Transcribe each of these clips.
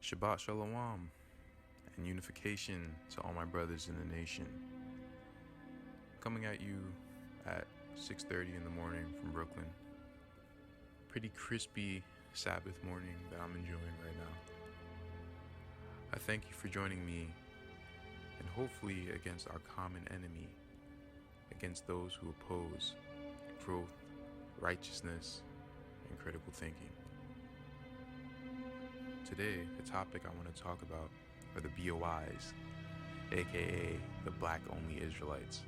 Shabbat Shalom and unification to all my brothers in the nation. Coming at you at 6:30 in the morning from Brooklyn. Pretty crispy Sabbath morning that I'm enjoying right now. I thank you for joining me, and hopefully against our common enemy, against those who oppose growth, righteousness, and critical thinking. Today, the topic I want to talk about are the BOIs, aka the Black Only Israelites.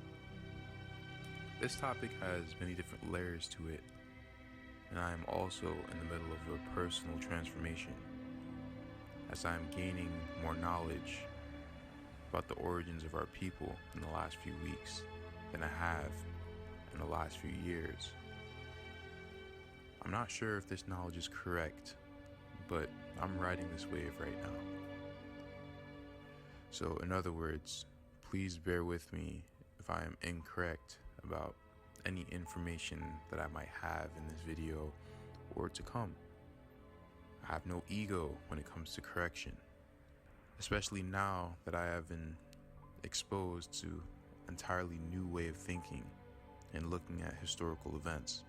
This topic has many different layers to it, and I am also in the middle of a personal transformation as I am gaining more knowledge about the origins of our people in the last few weeks than I have in the last few years. I'm not sure if this knowledge is correct, but I'm riding this wave right now. So in other words, please bear with me if I am incorrect about any information that I might have in this video or to come. I have no ego when it comes to correction, especially now that I have been exposed to an entirely new way of thinking and looking at historical events.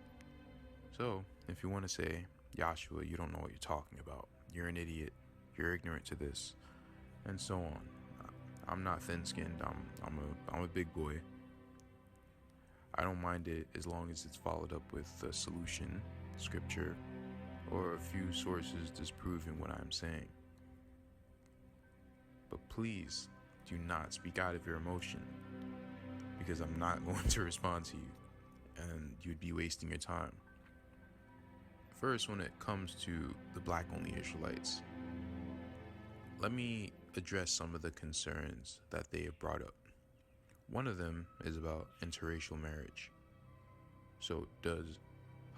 So if you want to say, Yahshua, you don't know what you're talking about, you're an idiot, you're ignorant to this, and so on. I'm not thin-skinned, I'm a big boy. I don't mind it as long as it's followed up with a solution, scripture, or a few sources disproving what I'm saying. But please do not speak out of your emotion, because I'm not going to respond to you, and you'd be wasting your time. First, when it comes to the Black Only Israelites, let me address some of the concerns that they have brought up. One of them is about interracial marriage. So does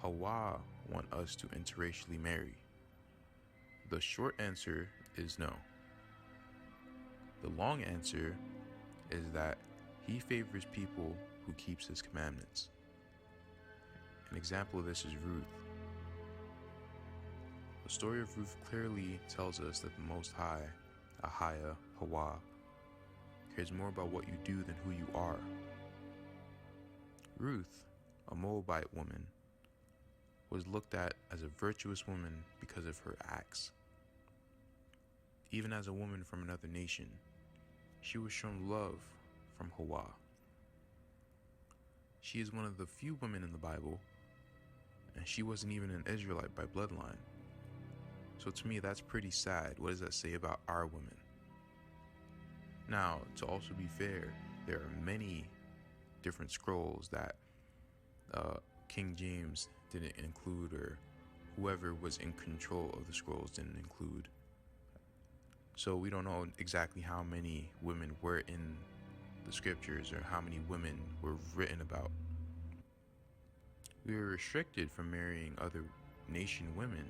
Hawa want us to interracially marry? The short answer is no. The long answer is that he favors people who keeps his commandments. An example of this is Ruth. The story of Ruth clearly tells us that the Most High, Ahaya, Hawa, cares more about what you do than who you are. Ruth, a Moabite woman, was looked at as a virtuous woman because of her acts. Even as a woman from another nation, she was shown love from Hawa. She is one of the few women in the Bible, and she wasn't even an Israelite by bloodline. So to me, that's pretty sad. What does that say about our women? Now, to also be fair, there are many different scrolls that King James didn't include, or whoever was in control of the scrolls didn't include. So we don't know exactly how many women were in the scriptures or how many women were written about. We were restricted from marrying other nation women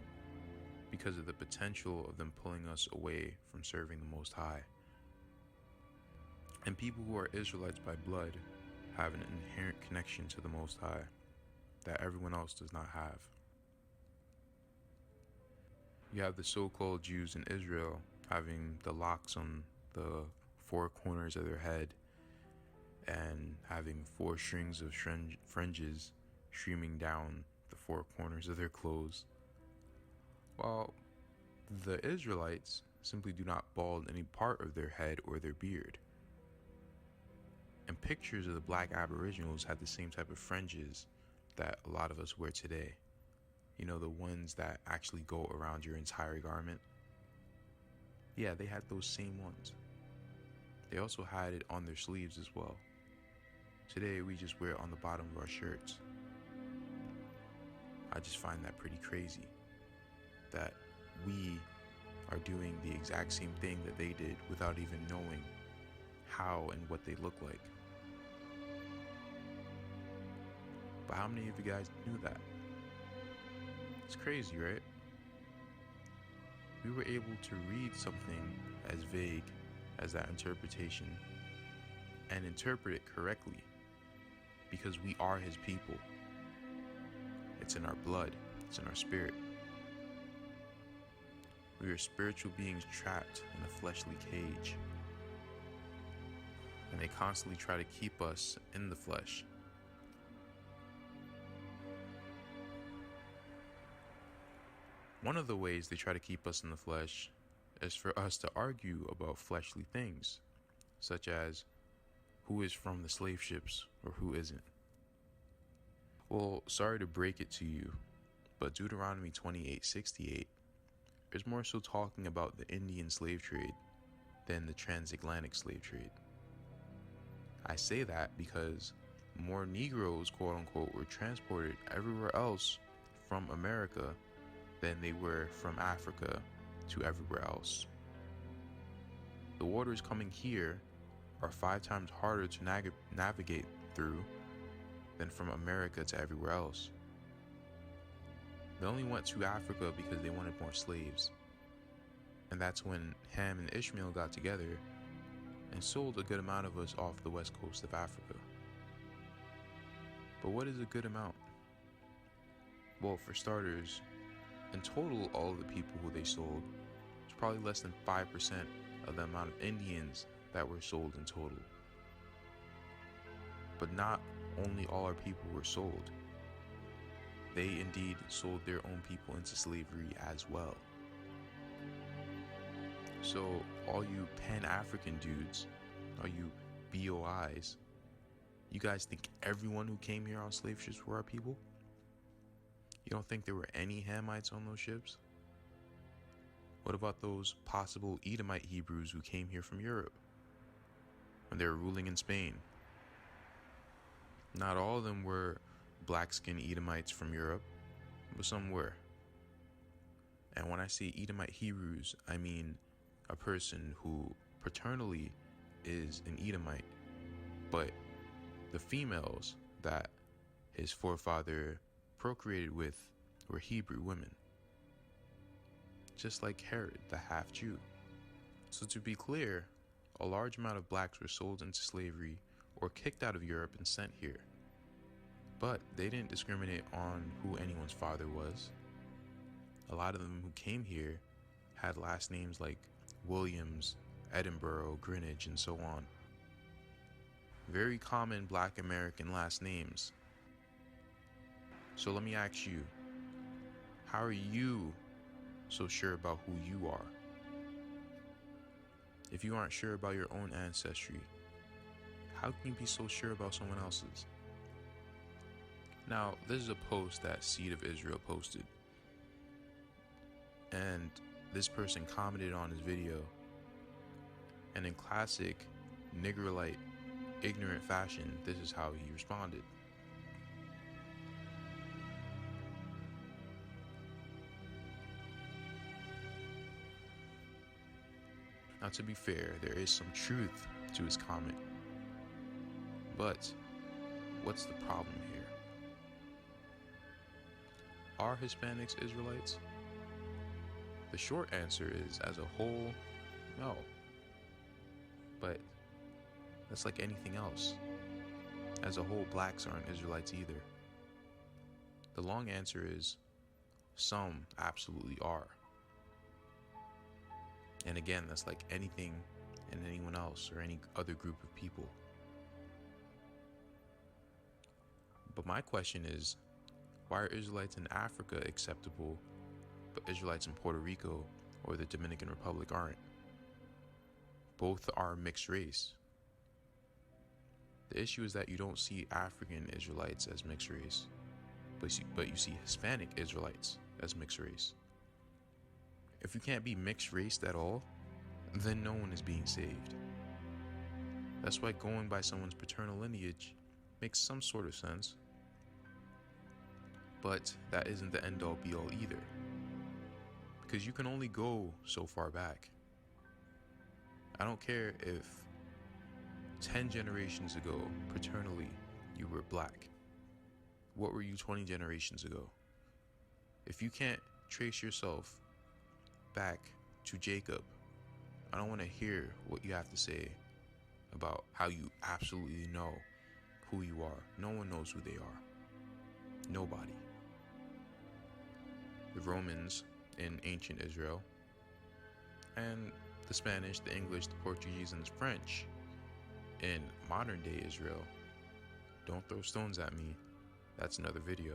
because of the potential of them pulling us away from serving the Most High. And people who are Israelites by blood have an inherent connection to the Most High that everyone else does not have. You have the so-called Jews in Israel having the locks on the four corners of their head and having 4 strings of fringes streaming down the 4 corners of their clothes, while the Israelites simply do not bald any part of their head or their beard. And pictures of the black aboriginals had the same type of fringes that a lot of us wear today. You know, the ones that actually go around your entire garment. Yeah, they had those same ones. They also had it on their sleeves as well. Today, we just wear it on the bottom of our shirts. I just find that pretty crazy, that we are doing the exact same thing that they did without even knowing how and what they look like. But how many of you guys knew that? It's crazy, right? We were able to read something as vague as that interpretation and interpret it correctly because we are his people. It's in our blood, it's in our spirit. We are spiritual beings trapped in a fleshly cage. And they constantly try to keep us in the flesh. One of the ways they try to keep us in the flesh is for us to argue about fleshly things, such as who is from the slave ships or who isn't. Well, sorry to break it to you, but Deuteronomy 28:68 is more so talking about the Indian slave trade than the transatlantic slave trade. I say that because more Negroes, quote unquote, were transported everywhere else from America than they were from Africa to everywhere else. The waters coming here are 5 times harder to navigate through than from America to everywhere else. They only went to Africa because they wanted more slaves. And that's when Ham and Ishmael got together and sold a good amount of us off the west coast of Africa. But what is a good amount? Well, for starters, in total, all of the people who they sold was probably less than 5% of the amount of Indians that were sold in total. But not only all our people were sold, they indeed sold their own people into slavery as well. So all you Pan-African dudes, all you BOIs, you guys think everyone who came here on slave ships were our people? You don't think there were any Hamites on those ships? What about those possible Edomite Hebrews who came here from Europe when they were ruling in Spain? Not all of them were black-skinned Edomites from Europe, but some were. And when I say Edomite Hebrews, I mean a person who paternally is an Edomite, but the females that his forefather procreated with were Hebrew women, just like Herod, the half-Jew. So to be clear, a large amount of blacks were sold into slavery or kicked out of Europe and sent here. But they didn't discriminate on who anyone's father was. A lot of them who came here had last names like Williams, Edinburgh, Greenwich, and so on. Very common black American last names. So let me ask you, how are you so sure about who you are? If you aren't sure about your own ancestry, how can you be so sure about someone else's? Now, this is a post that Seed of Israel posted. And this person commented on his video. And in classic Negroid ignorant fashion, this is how he responded. Now, to be fair, there is some truth to his comment. But what's the problem here? Are Hispanics Israelites? The short answer is, as a whole, no. But that's like anything else. As a whole, blacks aren't Israelites either. The long answer is, some absolutely are. And again, that's like anything and anyone else or any other group of people. But my question is, why are Israelites in Africa acceptable, but Israelites in Puerto Rico or the Dominican Republic aren't? Both are mixed race. The issue is that you don't see African Israelites as mixed race, but you see Hispanic Israelites as mixed race. If you can't be mixed raced at all, then no one is being saved. That's why going by someone's paternal lineage makes some sort of sense. But that isn't the end-all be-all either. Because you can only go so far back. I don't care if 10 generations ago, paternally, you were black. What were you 20 generations ago? If you can't trace yourself back to Jacob, I don't want to hear what you have to say about how you absolutely know who you are. No one knows who they are. Nobody. The Romans in ancient Israel and the Spanish, the English, the Portuguese, and the French in modern day Israel. Don't throw stones at me. That's another video.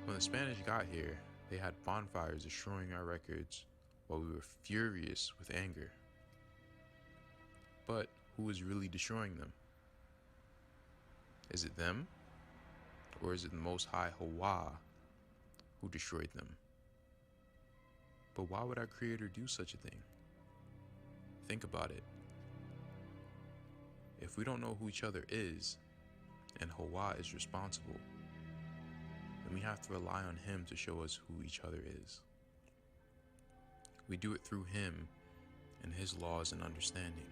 When the Spanish got here, they had bonfires destroying our records while we were furious with anger. But who was really destroying them? Is it them? Or is it the Most High Hawa who destroyed them? But why would our Creator do such a thing? Think about it. If we don't know who each other is, and Hawa is responsible, then we have to rely on Him to show us who each other is. We do it through Him and His laws and understanding.